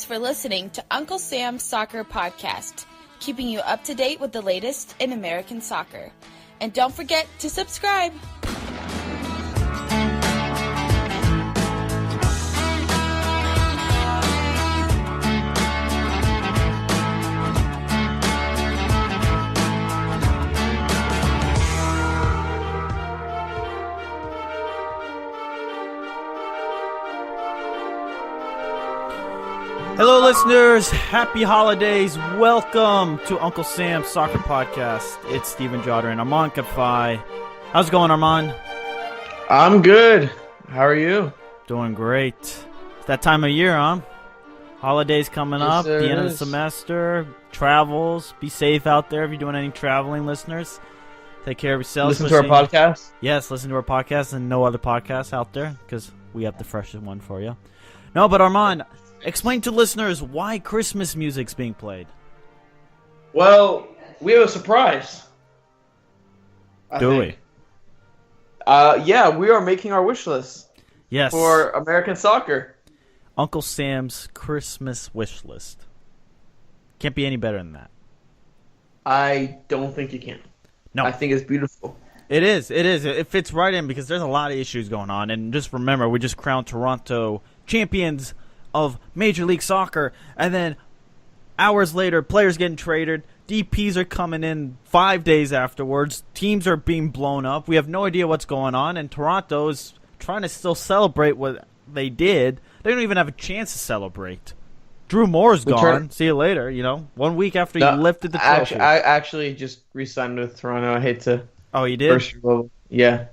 Thanks for listening to Uncle Sam's Soccer Podcast, keeping you up to date with the latest in American soccer. And don't forget to subscribe. Hello, listeners. Happy holidays. Welcome to Uncle Sam's Soccer Podcast. It's Steven Jotter and Armand Kafai. How's it going, Armand? I'm good. How are you? Doing great. It's that time of year, huh? Holidays coming up, the end of the semester, travels. Be safe out there if you're doing any traveling, listeners. Take care of yourselves. Listen to our podcast? Yes, listen to our podcast and no other podcasts out there because we have the freshest one for you. No, but Armand, explain to listeners why Christmas music's being played. Well, we have a surprise. Do we? Yeah, we are making our wish list. Yes. For American soccer. Uncle Sam's Christmas wish list. Can't be any better than that. I don't think you can. No. I think it's beautiful. It is. It fits right in because there's a lot of issues going on. And just remember, we just crowned Toronto champions of Major League Soccer, and then hours later, players getting traded, DPs are coming in 5 days afterwards, teams are being blown up, we have no idea what's going on, and Toronto is trying to still celebrate what they did. They don't even have a chance to celebrate. Drew Moore's gone. See you later, 1 week after you lifted the trophy. I actually just re-signed with Toronto. I hate to Oh, you did? burst your bubble. Yeah.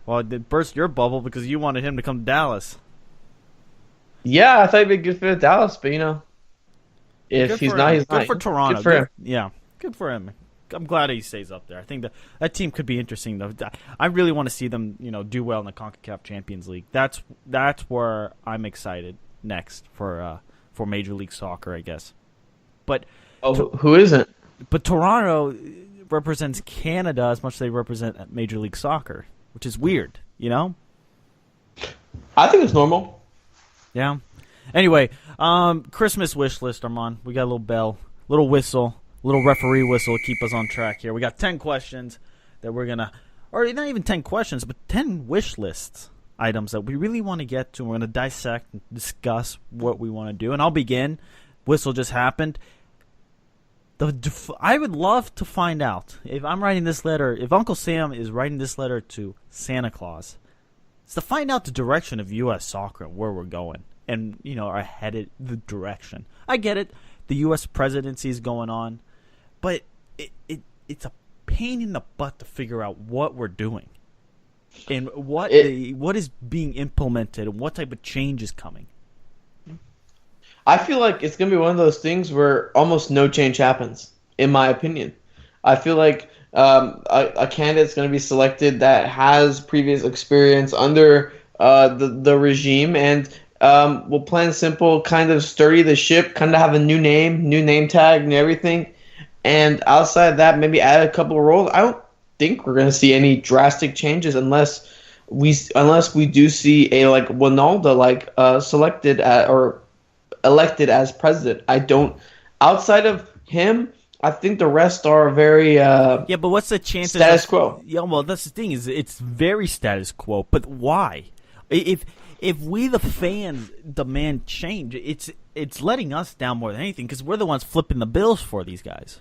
Well, it did burst your bubble because you wanted him to come to Dallas. Yeah, I thought he'd be good for Dallas, but if he's not, he's not. Good for Toronto. Good for him. Yeah, good for him. I'm glad he stays up there. I think that team could be interesting, though. I really want to see them, do well in the CONCACAF Champions League. That's where I'm excited next for Major League Soccer, I guess. But who isn't? But Toronto represents Canada as much as they represent Major League Soccer, which is weird, I think it's normal. Yeah. Anyway, Christmas wish list, Armand. We got a little bell, little whistle, little referee whistle to keep us on track here. We got 10 questions that we're going to, or not even 10 questions, but 10 wish lists items that we really want to get to. We're going to dissect and discuss what we want to do. And I'll begin. Whistle just happened. I would love to find out if I'm writing this letter, if Uncle Sam is writing this letter to Santa Claus, it's to find out the direction of U.S. soccer and where we're going and, are headed the direction. I get it. The U.S. presidency is going on. But it's a pain in the butt to figure out what we're doing and what is being implemented and what type of change is coming. I feel like it's going to be one of those things where almost no change happens, in my opinion. I feel like a candidate's going to be selected that has previous experience under the regime and will plain and simple kind of sturdy the ship, kind of have a new name tag and everything. And outside of that, maybe add a couple of roles. I don't think we're going to see any drastic changes unless we do see a Wijnaldum selected or elected as president. I don't. Outside of him, I think the rest are very yeah, but what's the chances? Status quo. Yeah, well, that's the thing is it's very status quo. But why? If we the fans demand change, it's letting us down more than anything because we're the ones flipping the bills for these guys.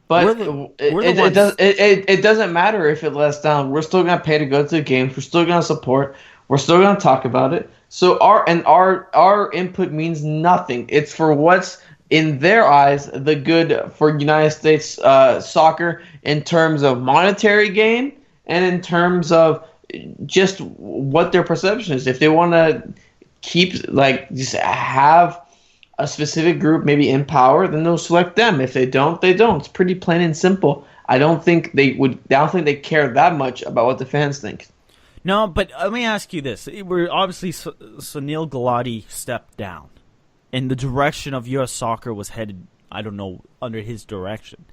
But it doesn't matter if it lets down. We're still gonna pay to go to the games. We're still gonna support. We're still gonna talk about it. So our input means nothing. It's for what's in their eyes the good for United States soccer in terms of monetary gain and in terms of just what their perception is. If they want to keep just have a specific group maybe in power, then they'll select them. If they don't, they don't. It's pretty plain and simple. I don't think they care that much about what the fans think. No, but let me ask you this. We're obviously Sunil Gulati stepped down, and the direction of U.S. soccer was headed, I don't know, under his direction.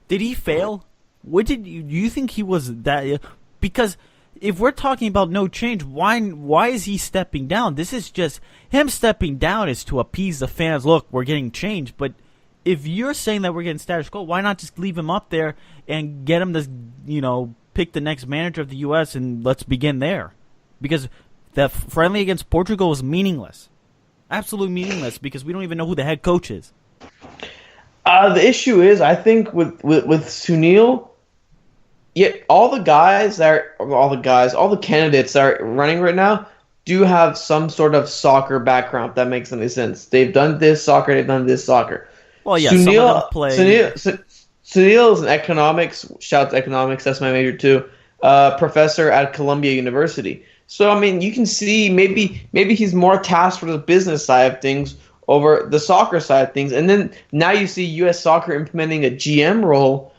Did he fail? Do you think he was that? Because if we're talking about no change, why is he stepping down? This is just him stepping down is to appease the fans. Look, we're getting change, but if you're saying that we're getting status quo, why not just leave him up there and get him to, pick the next manager of the U.S. and let's begin there? Because the friendly against Portugal was meaningless. Absolutely meaningless because we don't even know who the head coach is. The issue is, I think with Sunil, all the candidates that are running right now do have some sort of soccer background, if that makes any sense. They've done this soccer, they've done this soccer. Well, yeah, some of them play. Sunil is an economics, shout to economics, that's my major too, professor at Columbia University. So, I mean, you can see maybe he's more tasked for the business side of things over the soccer side of things. And then now you see U.S. Soccer implementing a GM role,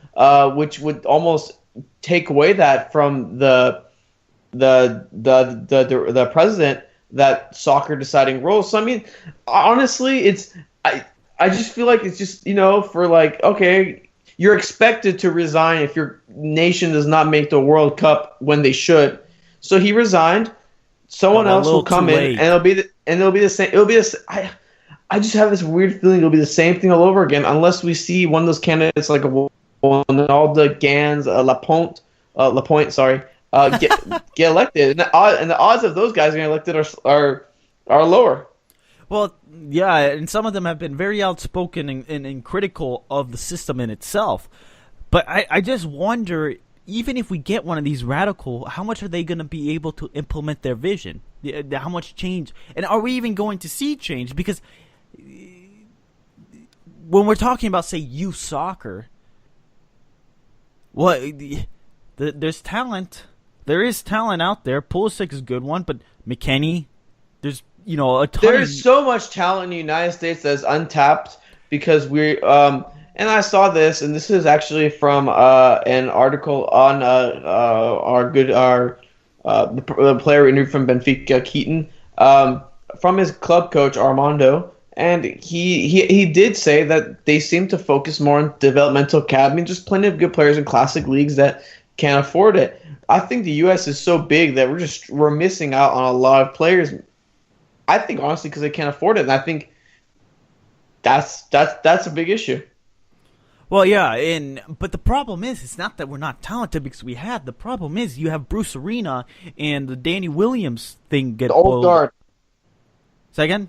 which would almost take away that from the president, that soccer deciding role. So, I mean, honestly, I just feel like it's just, for like, okay, you're expected to resign if your nation does not make the World Cup when they should. So he resigned. Someone else will come in, and it'll be the same. I just have this weird feeling it'll be the same thing all over again, unless we see one of those candidates like Ronaldo, Gans, Lapointe, get elected, and the odds of those guys getting elected are lower. Well, yeah, and some of them have been very outspoken and critical of the system in itself. But I just wonder, even if we get one of these radical, how much are they going to be able to implement their vision? How much change? And are we even going to see change? Because when we're talking about, say, youth soccer, there's talent. There is talent out there. Pulisic is a good one, but McKennie, there's a ton. There's so much talent in the United States that's untapped because we're and I saw this, and this is actually from an article on the player interviewed from Benfica, Keaton, from his club coach Armando, and he did say that they seem to focus more on developmental academy, just plenty of good players in classic leagues that can't afford it. I think the U.S. is so big that we're missing out on a lot of players. I think honestly because they can't afford it, and I think that's a big issue. Well, yeah, but the problem is, it's not that we're not talented because we have. The problem is you have Bruce Arena and the Danny Williams thing get old guard. Say again?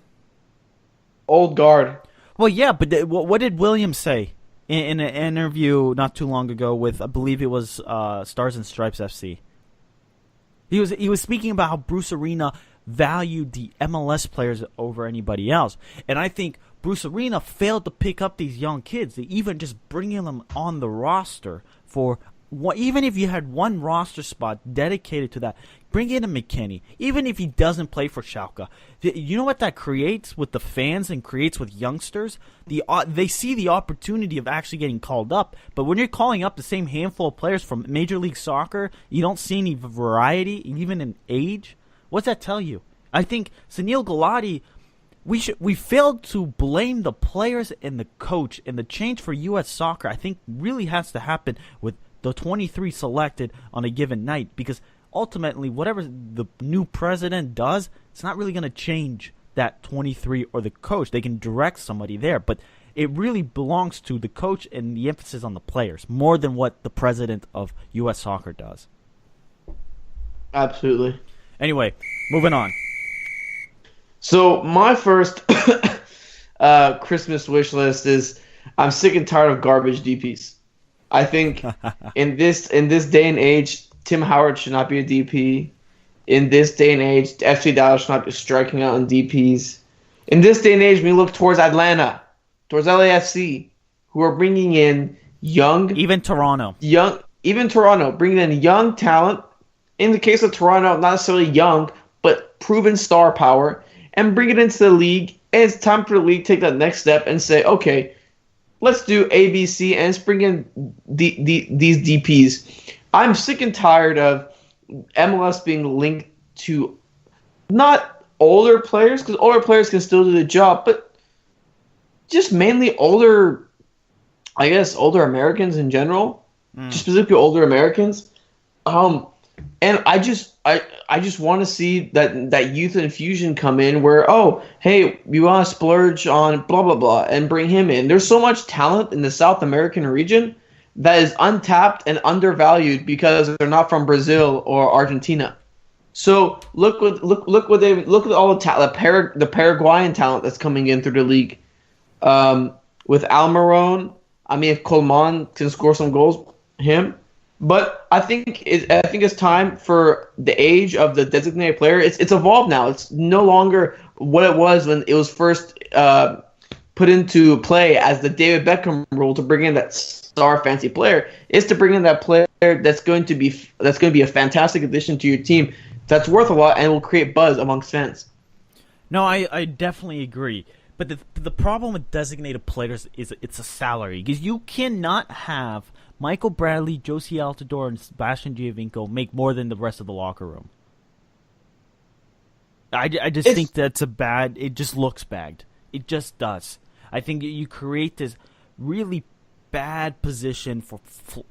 Old guard. Well, yeah, but what did Williams say in an interview not too long ago with, I believe it was Stars and Stripes FC? He was speaking about how Bruce Arena valued the MLS players over anybody else, and I think Bruce Arena failed to pick up these young kids. Even just bringing them on the roster for even if you had one roster spot dedicated to that, bring in a McKennie. Even if he doesn't play for Schalke, you know what that creates with the fans and creates with youngsters? They see the opportunity of actually getting called up. But when you're calling up the same handful of players from Major League Soccer, you don't see any variety, even in age. What's that tell you? I think Sunil Gulati, we failed to blame the players and the coach, and the change for U.S. Soccer, I think, really has to happen with the 23 selected on a given night, because ultimately, whatever the new president does, it's not really going to change that 23 or the coach. They can direct somebody there, but it really belongs to the coach and the emphasis on the players more than what the president of U.S. Soccer does. Absolutely. Anyway, moving on. So my first Christmas wish list is I'm sick and tired of garbage DPs. I think in this day and age, Tim Howard should not be a DP. In this day and age, FC Dallas should not be striking out on DPs. In this day and age, we look towards Atlanta, towards LAFC, who are bringing in even Toronto, bringing in young talent. In the case of Toronto, not necessarily young, but proven star power, and bring it into the league. And it's time for the league to take that next step and say, okay, let's do ABC and let's bring in these DPs. I'm sick and tired of MLS being linked to not older players, because older players can still do the job, but just mainly older Americans in general, just specifically older Americans. And I just want to see that youth infusion come in where, oh, hey, we want to splurge on blah blah blah and bring him in. There's so much talent in the South American region that is untapped and undervalued because they're not from Brazil or Argentina. So look at all the Paraguayan talent that's coming in through the league. With Almiron, I mean, if Colman can score some goals, him. But I think it's time for the age of the designated player. It's evolved now. It's no longer what it was when it was first put into play as the David Beckham rule to bring in that star fancy player. It's to bring in that player that's going to be a fantastic addition to your team, that's worth a lot and will create buzz amongst fans. No, I definitely agree. But the problem with designated players is it's a salary, because you cannot have Michael Bradley, Josie Altidore, and Sebastian Giovinco make more than the rest of the locker room. I just think that's it just looks bad. It just does. I think you create this really bad position for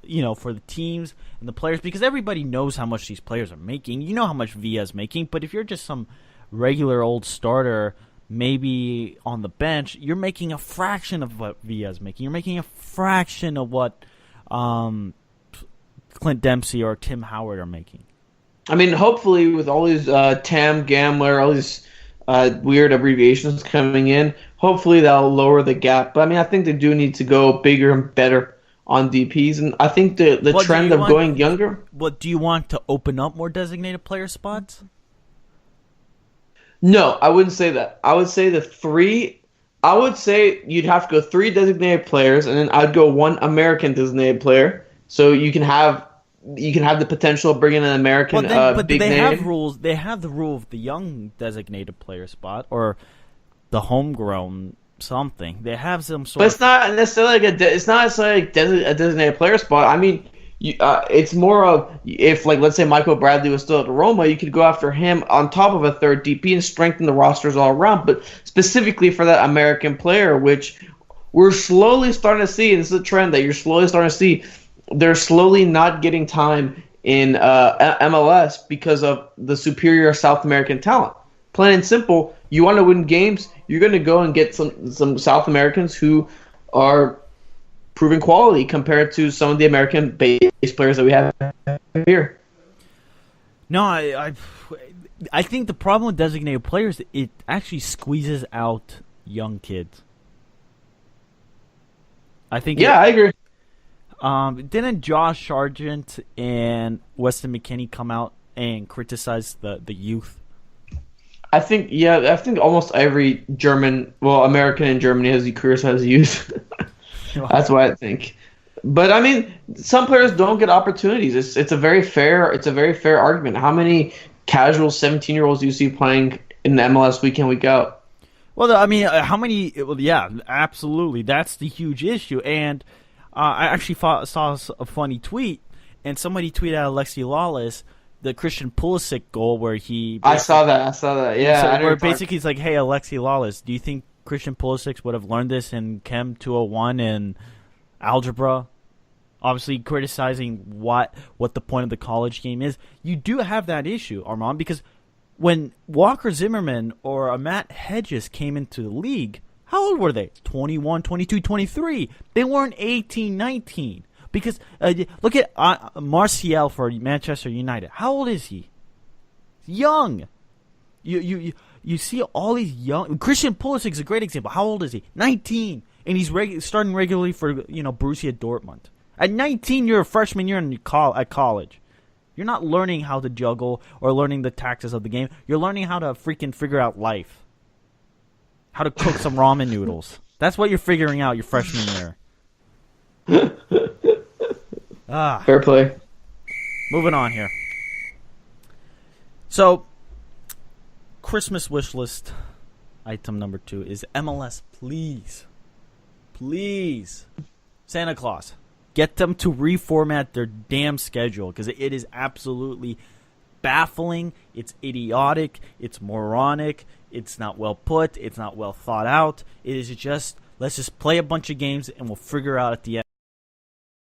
the teams and the players, because everybody knows how much these players are making. You know how much Villa's making, but if you're just some regular old starter, maybe on the bench, you're making a fraction of what Villa's making. You're making a fraction of what Clint Dempsey or Tim Howard are making. I mean, hopefully with all these TAM, Gambler, all these weird abbreviations coming in, hopefully that'll lower the gap. But I mean, I think they do need to go bigger and better on DPs, and I think the trend of going younger. What do you want to open up more designated player spots? No, I wouldn't say that. I would say I would say you'd have to go 3 designated players, and then I'd go 1 American designated player, so you can have the potential of bringing an American but big they name. have rules. They have the rule of the young designated player spot or the homegrown something. They have some sort. But it's not necessarily a designated player spot. I mean, it's more of if, like, let's say Michael Bradley was still at Roma, you could go after him on top of a third DP and strengthen the rosters all around. But specifically for that American player, which we're slowly starting to see, and this is a trend that you're slowly starting to see, they're slowly not getting time in MLS because of the superior South American talent. Plain and simple, you want to win games, you're going to go and get some South Americans who are proven quality compared to some of the American base players that we have here. No, I think the problem with designated players, it actually squeezes out young kids. I think. Yeah, I agree. Didn't Josh Sargent and Weston McKennie come out and criticize the youth? I think almost every American in Germany has youth. That's what I think. But I mean, some players don't get opportunities. It's a very fair argument. How many casual 17-year-olds do you see playing in the MLS week in, week out? Well, I mean, how many? Well, yeah, absolutely. That's the huge issue. And I actually saw a funny tweet, and somebody tweeted at Alexi Lawless the Christian Pulisic goal where he. I saw that. Yeah. So where basically he's like, "Hey, Alexi Lawless, do you think Christian Pulisic would have learned this in Chem 201 and algebra?" Obviously criticizing what the point of the college game is. You do have that issue, Armand, because when Walker Zimmerman or Matt Hedges came into the league, how old were they? 21, 22, 23. They weren't 18, 19. Because look at Martial for Manchester United. How old is he? Young. You see all these young. Christian Pulisic is a great example. How old is he? 19, and he's starting regularly for Borussia Dortmund. At 19, you're a freshman year at college. You're not learning how to juggle or learning the tactics of the game. You're learning how to freaking figure out life. How to cook some ramen noodles. That's what you're figuring out your freshman year. Fair play. Moving on here. So, Christmas wish list item number 2 is MLS, please, Santa Claus, get them to reformat their damn schedule, because it is absolutely baffling. It's idiotic. It's moronic. It's not well put. It's not well thought out. It is just, let's just play a bunch of games and we'll figure out at the end